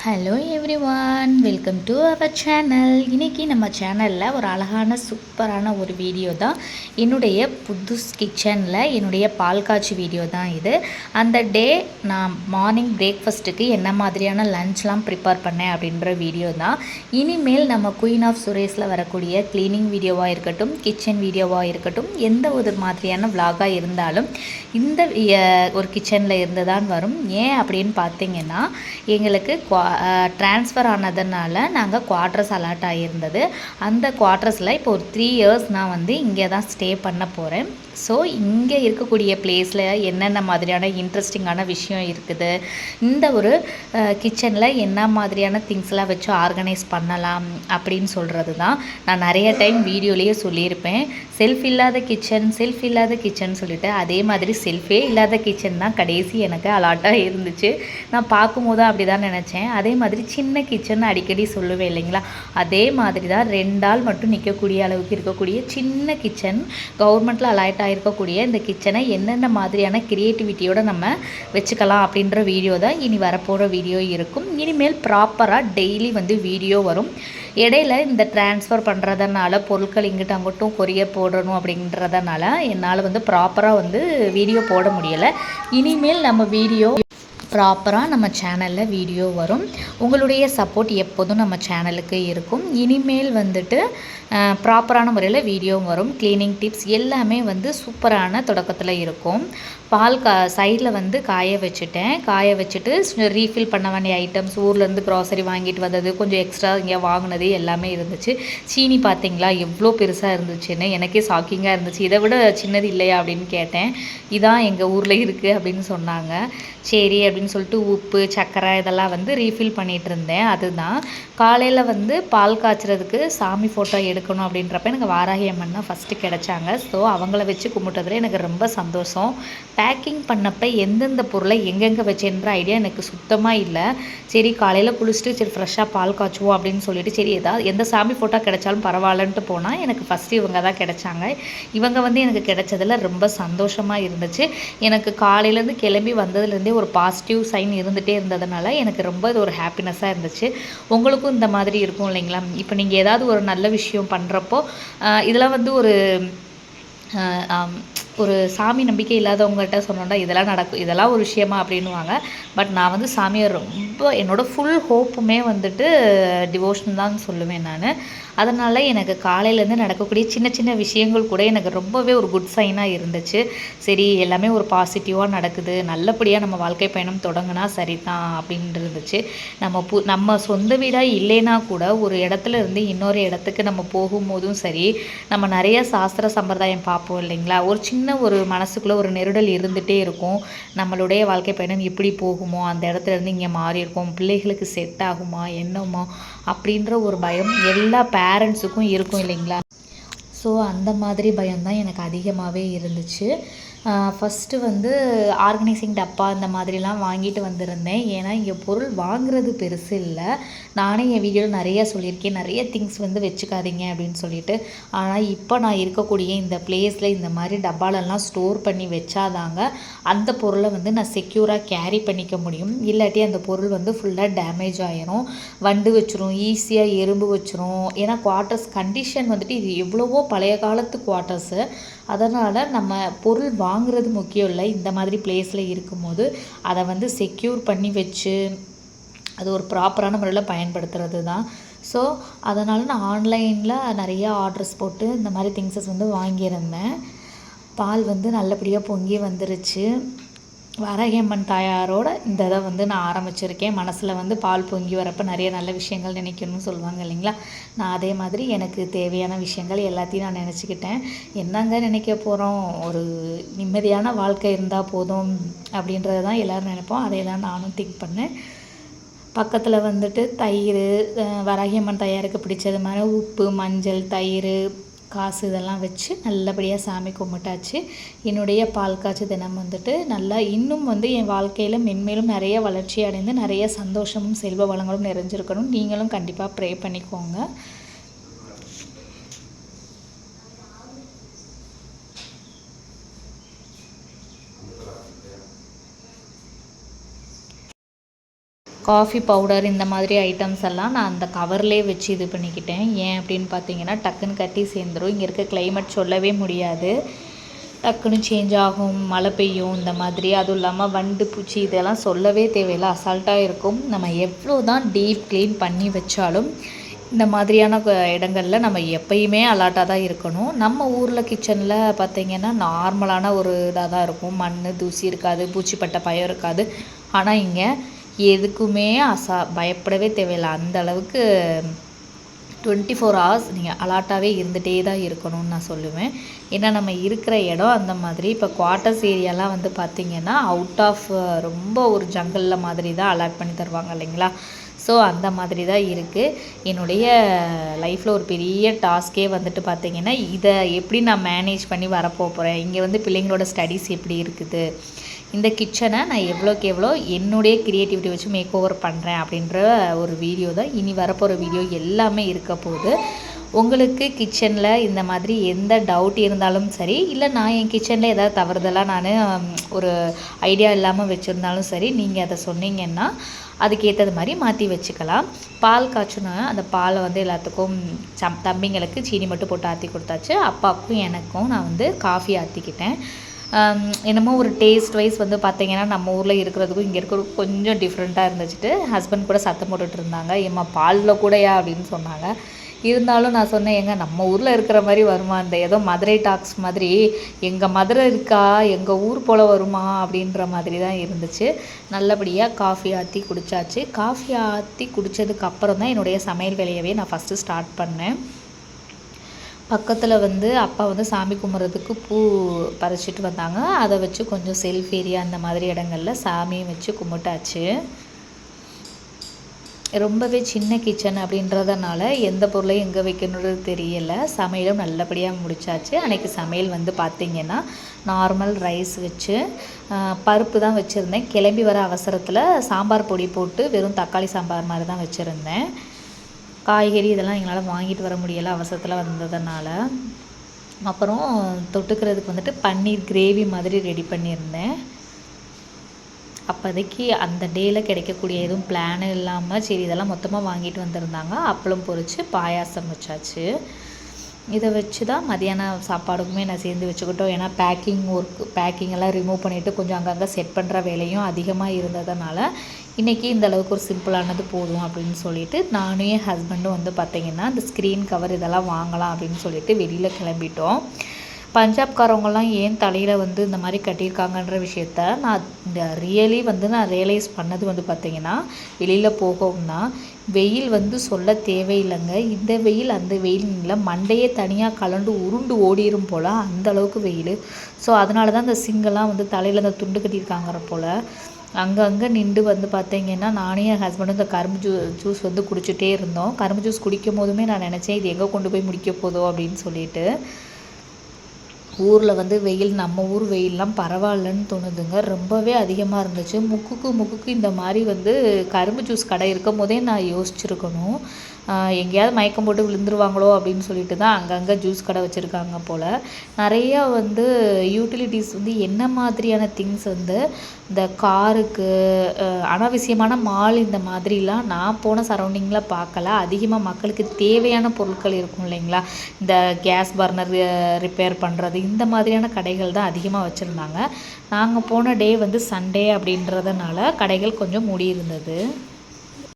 Hello everyone, welcome to our channel. இன்றைக்கி நம்ம சேனலில் ஒரு அழகான சூப்பரான ஒரு வீடியோ தான். என்னுடைய புது கிச்சனில் என்னுடைய பால் காய்ச்சி வீடியோ தான் இது. அந்த டே நான் மார்னிங் பிரேக்ஃபாஸ்ட்டுக்கு என்ன மாதிரியான லன்ச்லாம் ப்ரிப்பேர் பண்ணேன் அப்படின்ற வீடியோ தான். இனிமேல் நம்ம குயின் ஆஃப் சுரேஸில் வரக்கூடிய க்ளீனிங் வீடியோவாக இருக்கட்டும், கிச்சன் வீடியோவாக இருக்கட்டும், எந்த ஒரு மாதிரியான விலாகாக இருந்தாலும் இந்த ஒரு கிச்சனில் இருந்து தான் வரும். ஏன் அப்படின்னு பார்த்தீங்கன்னா, எங்களுக்கு ட்ரான்ஸ்ஃபர் ஆனதுனால நாங்கள் குவார்ட்டர்ஸ் அலாட் ஆகியிருந்தது. அந்த குவார்ட்டர்ஸில் இப்போ ஒரு 3 இயர்ஸ் நான் வந்து இங்கே தான் ஸ்டே பண்ண போகிறேன். ஸோ இங்கே இருக்கக்கூடிய பிளேஸில் என்னென்ன மாதிரியான இன்ட்ரெஸ்டிங்கான விஷயம் இருக்குது, இந்த ஒரு கிச்சனில் என்ன மாதிரியான திங்ஸ்லாம் வச்சு ஆர்கனைஸ் பண்ணலாம் அப்படின்னு சொல்கிறது தான். நான் நிறைய டைம் வீடியோலேயே சொல்லியிருப்பேன், செல்ஃப் இல்லாத கிச்சன் சொல்லிவிட்டு. அதே மாதிரி செல்ஃபே இல்லாத கிச்சன் தான் கடைசி எனக்கு அலாட்டாக இருந்துச்சு. நான் பார்க்கும்போது அப்படி தான் நினச்சேன். அதே மாதிரி சின்ன கிச்சன் அடிக்கடி சொல்லுவேன் இல்லைங்களா, அதே மாதிரி தான் 2 ஆள் மட்டும் நிற்கக்கூடிய அளவுக்கு இருக்கக்கூடிய சின்ன கிச்சன், கவர்மெண்ட்டில் அலாட் ஆகிருக்கக்கூடிய இந்த கிச்சனை என்னென்ன மாதிரியான க்ரியேட்டிவிட்டியோடு நம்ம வச்சுக்கலாம் அப்படின்ற வீடியோ தான் இனி வரப்போகிற வீடியோ இருக்கும். இனிமேல் ப்ராப்பராக டெய்லி வந்து வீடியோ வரும். இடையில இந்த ட்ரான்ஸ்ஃபர் பண்ணுறதுனால பொருட்கள் இங்கிட்ட அங்கிட்டும் கொரியர் போடணும் அப்படின்றதுனால என்னால் வந்து ப்ராப்பராக வந்து வீடியோ போட முடியலை. இனிமேல் நம்ம வீடியோ ப்ராப்பராக நம்ம சேனலில் வீடியோ வரும். உங்களுடைய சப்போர்ட் எப்போதும் நம்ம சேனலுக்கு இருக்கும். இனிமேல் வந்துட்டு ப்ராப்பரான முறையில் வீடியோ வரும். க்ளீனிங் டிப்ஸ் எல்லாமே வந்து சூப்பரான தொடக்கத்தில் இருக்கும். பால் சைடில் வந்து காய வச்சுட்டு ரீஃபில் பண்ண வேண்டிய ஐட்டம்ஸ், ஊர்லேருந்து க்ராசரி வாங்கிட்டு வந்தது, கொஞ்சம் எக்ஸ்ட்ரா இங்கே வாங்கினது எல்லாமே இருந்துச்சு. சீனி பார்த்திங்களா எவ்வளோ பெருசாக இருந்துச்சுன்னு எனக்கே ஷாக்கிங்காக இருந்துச்சு. இதை விட சின்னது இல்லையா அப்படின்னு கேட்டேன். இதான் எங்கள் ஊரில் இருக்குது அப்படின்னு சொன்னாங்க. சரி அப்படின்னு சொல்லிட்டு உப்பு, சர்க்கரை இதெல்லாம் வந்து ரீஃபில் பண்ணிகிட்டு இருந்தேன். அதுதான் காலையில் வந்து பால் காய்ச்சறதுக்கு சாமி ஃபோட்டோ எடுக்கணும் அப்படின்றப்ப எனக்கு வாராகி அம்மன் தான் ஃபஸ்ட்டு கிடச்சாங்க. ஸோ அவங்கள வச்சு கும்பிட்டதில் எனக்கு ரொம்ப சந்தோஷம். பேக்கிங் பண்ணப்போ எந்தெந்த பொருளை எங்கெங்கே வச்சேன்ற ஐடியா எனக்கு சுத்தமாக இல்லை. சரி காலையில் குளிச்சுட்டு சரி ஃப்ரெஷ்ஷாக பால் காய்ச்சுவோம் அப்படின்னு சொல்லிட்டு சரி எந்த சாமி ஃபோட்டோ கிடைச்சாலும் பரவாயில்லன்ட்டு போனால் எனக்கு ஃபஸ்ட்டு இவங்க தான் கிடைச்சாங்க. இவங்க வந்து எனக்கு கிடைச்சதில் ரொம்ப சந்தோஷமாக இருந்துச்சு. எனக்கு காலையிலேருந்து கிளம்பி வந்ததுலேருந்தே ஒரு பாசிட்டிவ் சைன் இருந்துகிட்டே இருந்ததுனால எனக்கு ரொம்ப இது ஒரு ஹாப்பினஸ்ஸாக இருந்துச்சு. உங்களுக்கும் இந்த மாதிரி இருக்கும் இல்லைங்களா? இப்போ நீங்கள் ஏதாவது ஒரு நல்ல விஷயம் பண்ணுறப்போ இதெல்லாம் வந்து ஒரு சாமி நம்பிக்கை இல்லாதவங்ககிட்ட சொன்னோன்னா இதெல்லாம் நடக்கும், இதெல்லாம் ஒரு விஷயமா அப்படின்வாங்க. பட் நான் வந்து சாமியை ரொம்ப என்னோடய ஃபுல் ஹோப்புமே வந்துட்டு டிவோஷன் தான் சொல்லுவேன் நான். அதனால் எனக்கு காலையிலேருந்து நடக்கக்கூடிய சின்ன சின்ன விஷயங்கள் கூட எனக்கு ரொம்பவே ஒரு குட் சைனாக இருந்துச்சு. சரி எல்லாமே ஒரு பாசிட்டிவாக நடக்குது, நல்லபடியாக நம்ம வாழ்க்கை பயணம் தொடங்கினா சரி தான் அப்படின்னு இருந்துச்சு. நம்ம சொந்த வீடாக இல்லைன்னா கூட ஒரு இடத்துல இருந்து இன்னொரு இடத்துக்கு நம்ம போகும்போதும் சரி, நம்ம நிறைய சாஸ்திர சம்பிரதாயம் பார்ப்போம் இல்லைங்களா, ஒரு சின்ன ஒரு மனசுக்குள்ளே ஒரு நெருடல் இருந்துகிட்டே இருக்கும். நம்மளுடைய வாழ்க்கை பயணம் எப்படி போகுமோ, அந்த இடத்துல இருந்து இங்கே மாறி இருக்கும், பிள்ளைகளுக்கு செட் ஆகுமா என்னமோ அப்படின்ற ஒரு பயம் எல்லா பேரண்ட்ஸுக்கும் இருக்கும் இல்லைங்களா. ஸோ அந்த மாதிரி பயம்தான் எனக்கு அதிகமாகவே இருந்துச்சு. ஃபஸ்ட்டு வந்து ஆர்கனைசிங் டப்பா இந்த மாதிரிலாம் வாங்கிட்டு வந்திருந்தேன். ஏன்னா இங்கே பொருள் வாங்குறது பெருசு இல்லை. நானே என் வீடியோவில் நிறைய சொல்லியிருக்கேன், நிறைய திங்ஸ் வந்து வச்சுக்காதீங்க அப்படின்னு சொல்லிட்டு. ஆனால் இப்போ நான் இருக்கக்கூடிய இந்த பிளேஸில் இந்த மாதிரி டப்பாலெல்லாம் ஸ்டோர் பண்ணி வச்சாதாங்க அந்த பொருளை வந்து நான் செக்யூராக கேரி பண்ணிக்க முடியும். இல்லாட்டி அந்த பொருள் வந்து ஃபுல்லாக டேமேஜ் ஆகிரும், வண்டு வச்சிரும், ஈஸியாக எறும்பு வச்சிரும். ஏன்னா குவார்ட்டர்ஸ் கண்டிஷன் வந்துட்டு இது எவ்வளவோ பழைய காலத்து குவார்ட்டர்ஸு. அதனால் நம்ம பொருள் வாங்குறது முக்கியம் இல்லை, இந்த மாதிரி பிளேஸில் இருக்கும்போது அதை வந்து செக்யூர் பண்ணி வச்சு அது ஒரு ப்ராப்பரான முறையில் பயன்படுத்துறது தான். ஸோ அதனால் நான் ஆன்லைனில் நிறையா ஆர்டர்ஸ் போட்டு இந்த மாதிரி திங்ஸஸ் வந்து வாங்கியிருந்தேன். பால் வந்து நல்லபடியாக பொங்கி வந்துருச்சு. வாராகியம்மன் தாயாரோட இந்த இதை வந்து நான் ஆரம்பிச்சிருக்கேன். மனசில் வந்து பால் பொங்கி வரப்போ நிறைய நல்ல விஷயங்கள் நினைக்கணும்னு சொல்லுவாங்க இல்லைங்களா, நான் அதே மாதிரி எனக்கு தேவையான விஷயங்கள் எல்லாத்தையும் நான் நினச்சிக்கிட்டேன். என்னங்க நினைக்க போகிறோம், ஒரு நிம்மதியான வாழ்க்கை இருந்தால் போதும் அப்படின்றது தான் எல்லோரும் நினைப்போம். அதே தான் நானும் திங்க் பண்ணேன். பக்கத்தில் வந்துட்டு தயிர், வாராகியம்மன் தாயாருக்கு பிடிச்சது மாதிரி உப்பு, மஞ்சள், தயிர், காசு இதெல்லாம் வச்சு நல்லபடியாக சாமி கும்பிட்டாச்சு. என்னுடைய பால் காய்ச்சி தினம் வந்துட்டு நல்லா இன்னும் வந்து என் வாழ்க்கையில் மென்மேலும் நிறைய வளர்ச்சி அடைந்து நிறைய சந்தோஷமும் செல்வ வளங்களும் நிறைஞ்சிருக்கணும். நீங்களும் கண்டிப்பாக ப்ரே பண்ணிக்கோங்க. காஃபி பவுடர் இந்த மாதிரி ஐட்டம்ஸ் எல்லாம் நான் அந்த கவர்லேயே வச்சு இது பண்ணிக்கிட்டேன். ஏன் அப்படின்னு பார்த்தீங்கன்னா டக்குன்னு கட்டி சேர்ந்துடும். இங்கே இருக்க கிளைமேட் சொல்லவே முடியாது, டக்குன்னு சேஞ்ச் ஆகும், மழை பெய்யும் இந்த மாதிரி. அதுவும் இல்லாமல் வண்டு பூச்சி இதெல்லாம் சொல்லவே தேவையில்லை, அசால்ட்டாக இருக்கும். நம்ம எவ்வளோ தான் டீப் க்ளீன் பண்ணி வச்சாலும் இந்த மாதிரியான இடங்களில் நம்ம எப்பயுமே அலர்ட்டாக தான் இருக்கணும். நம்ம ஊரில் கிச்சனில் பார்த்திங்கன்னா நார்மலான ஒரு இதாக தான் இருக்கும், மண் தூசி இருக்காது, பூச்சிப்பட்ட பயம் இருக்காது. ஆனால் இங்கே எதுக்குமே பயப்படவே தேவையில்லை. அந்த அளவுக்கு 24 hours நீங்கள் அலர்ட்டாகவே இருந்துகிட்டே தான் இருக்கணும்னு நான் சொல்லுவேன். ஏன்னா நம்ம இருக்கிற இடம் அந்த மாதிரி. இப்போ குவார்ட்டர்ஸ் ஏரியாலாம் வந்து பார்த்திங்கன்னா அவுட் ஆஃப் ரொம்ப ஒரு ஜங்கலில் மாதிரி தான் அலாட் பண்ணி தருவாங்க இல்லைங்களா. ஸோ அந்த மாதிரி தான் இருக்குது. என்னுடைய லைஃப்பில் ஒரு பெரிய டாஸ்க்கே வந்துட்டு பார்த்திங்கன்னா இதை எப்படி நான் மேனேஜ் பண்ணி வரப்போகிறேன், இங்கே வந்து பிள்ளைங்களோட ஸ்டடீஸ் எப்படி இருக்குது, இந்த கிச்சனை நான் எவ்வளோக்கு எவ்வளோ என்னுடைய க்ரியேட்டிவிட்டி வச்சு மேக் ஓவர் பண்ணுறேன் அப்படின்ற ஒரு வீடியோ தான் இனி வரப்போகிற வீடியோ எல்லாமே இருக்க போகுது. உங்களுக்கு கிச்சனில் இந்த மாதிரி எந்த டவுட் இருந்தாலும் சரி, இல்லை நான் என் கிச்சனில் ஏதாவது தவறுதலாக நான் ஒரு ஐடியா இல்லாமல் வச்சுருந்தாலும் சரி, நீங்கள் அதை சொன்னீங்கன்னா அதுக்கேற்றது மாதிரி மாற்றி வச்சுக்கலாம். பால் காய்ச்சணும், அந்த பாலை வந்து எல்லாத்துக்கும் தம்பிங்களுக்கு சீனி மட்டும் போட்டு ஆற்றி கொடுத்தாச்சு. அப்பாவுக்கும் எனக்கும் நான் வந்து காஃபி ஆற்றிக்கிட்டேன். என்னமோ ஒரு டேஸ்ட் வைஸ் வந்து பார்த்திங்கன்னா நம்ம ஊரில் இருக்கிறதுக்கும் இங்கே இருக்கிறதுக்கும் கொஞ்சம் டிஃப்ரெண்ட்டாக இருந்துச்சுட்டு ஹஸ்பண்ட் கூட சத்தம் போட்டுட்டு இருந்தாங்க, ஏம்மா பாலில் கூடயா அப்படின்னு சொன்னாங்க. இருந்தாலும் நான் சொன்னேன், எங்க நம்ம ஊரில் இருக்கிற மாதிரி வருமா, இந்த ஏதோ மதுரை டாக்ஸ் மாதிரி எங்கள் மதுரை இருக்கா, எங்கள் ஊர் போல் வருமா அப்படின்ற மாதிரி தான் இருந்துச்சு. நல்லபடியாக காஃபி ஆற்றி குடித்தாச்சு. காஃபி ஆற்றி குடித்ததுக்கப்புறம் தான் என்னுடைய சமையல் வேலையவே நான் ஃபஸ்ட்டு ஸ்டார்ட் பண்ணேன். பக்கத்தில் வந்து அப்பா வந்து சாமி கும்பிட்றதுக்கு பூ பறிச்சிட்டு வந்தாங்க. அதை வச்சு கொஞ்சம் செல்ஃப் ஏரியா அந்த மாதிரி இடங்களில் சாமியும் வச்சு கும்பிட்டாச்சு. ரொம்பவே சின்ன கிச்சன் அப்படின்றதுனால எந்த பொருளையும் எங்கே வைக்கணுன்றது தெரியலை. சமையலும் நல்லபடியாக முடித்தாச்சு. அன்றைக்கி சமையல் வந்து பார்த்திங்கன்னா நார்மல் ரைஸ் வச்சு பருப்பு தான் வச்சுருந்தேன். கிளம்பி வர அவசரத்தில் சாம்பார் பொடி போட்டு வெறும் தக்காளி சாம்பார் மாதிரி தான் வச்சுருந்தேன். காய்கறி இதெல்லாம் எங்களால் வாங்கிட்டு வர முடியலை அவசரத்தில் வந்ததுனால. அப்புறம் தொட்டுக்கிறதுக்கு வந்துட்டு பன்னீர் கிரேவி மாதிரி ரெடி பண்ணியிருந்தேன். அப்போதைக்கு அந்த டேயில் கிடைக்கக்கூடிய எதுவும் பிளான் இல்லாமல் சரி இதெல்லாம் மொத்தமாக வாங்கிட்டு வந்திருந்தாங்க. அப்பளம் பொரித்து பாயாசம் வச்சாச்சு. இதை வச்சு தான் மதியான சாப்பாடுக்குமே நான் சேர்ந்து வச்சுக்கிட்டோம். ஏன்னா பேக்கிங்கெல்லாம் ரிமூவ் பண்ணிவிட்டு கொஞ்சம் அங்கங்கே செட் பண்ணுற வேலையும் அதிகமாக இருந்ததுனால இன்றைக்கி இந்த அளவுக்கு ஒரு சிம்பிளானது போதும் அப்படின்னு சொல்லிட்டு நானும் என் ஹஸ்பண்டும் வந்து பார்த்திங்கன்னா இந்த ஸ்க்ரீன் கவர் இதெல்லாம் வாங்கலாம் அப்படின்னு சொல்லிட்டு வெளியில் கிளம்பிட்டோம். பஞ்சாப்காரவங்கெல்லாம் ஏன் தலையில் வந்து இந்த மாதிரி கட்டியிருக்காங்கன்ற விஷயத்த நான் நான் ரியலைஸ் பண்ணது வந்து பார்த்திங்கன்னா வெளியில் போகவும் தான். வெயில் வந்து சொல்ல தேவையில்லைங்க. இந்த வெயில் அந்த வெயில் இல்லை, மண்டையே தனியாக கலண்டு உருண்டு ஓடிடும் போல் அந்தளவுக்கு வெயில். ஸோ அதனால தான் இந்த சிங்கெல்லாம் வந்து தலையில் இந்த துண்டு கட்டியிருக்காங்கிற போல் அங்கங்கே நின்று வந்து பார்த்திங்கன்னா நானும் என் ஹஸ்பண்டும் இந்த கரும்பு ஜூஸ் வந்து குடிச்சிட்டே இருந்தோம். கரும்பு ஜூஸ் குடிக்கும் போதுமே நான் நினச்சேன் இது எங்கே கொண்டு போய் முடிக்க போதோ அப்படின்னு சொல்லிட்டு. ஊரில் வந்து வெயில் நம்ம ஊர் வெயிலெலாம் பரவாயில்லன்னு தோணுதுங்க. ரொம்பவே அதிகமாக இருந்துச்சு. முக்குக்கு இந்த மாதிரி வந்து கரும்பு ஜூஸ் கடை இருக்கும் போதே நான் யோசிச்சுருக்கணும், எங்கேயாவது மயக்கம் போட்டு விழுந்துருவாங்களோ அப்படின்னு சொல்லிட்டு தான் அங்கங்கே ஜூஸ் கடை வச்சுருக்காங்க போல். நிறையா வந்து யூட்டிலிட்டிஸ் வந்து என்ன மாதிரியான திங்ஸ் வந்து இந்த காருக்கு அனாவசியமான மால் இந்த மாதிரிலாம் நான் போன சரௌண்டிங்கில் பார்க்கல. அதிகமாக மக்களுக்கு தேவையான பொருட்கள் இருக்கும் இல்லைங்களா, இந்த கேஸ் பர்னர் ரிப்பேர் பண்ணுறது இந்த மாதிரியான கடைகள் தான் அதிகமாக வச்சுருந்தாங்க. நாங்கள் போன டே வந்து சண்டே அப்படின்றதுனால கடைகள் கொஞ்சம் மூடி இருந்தது.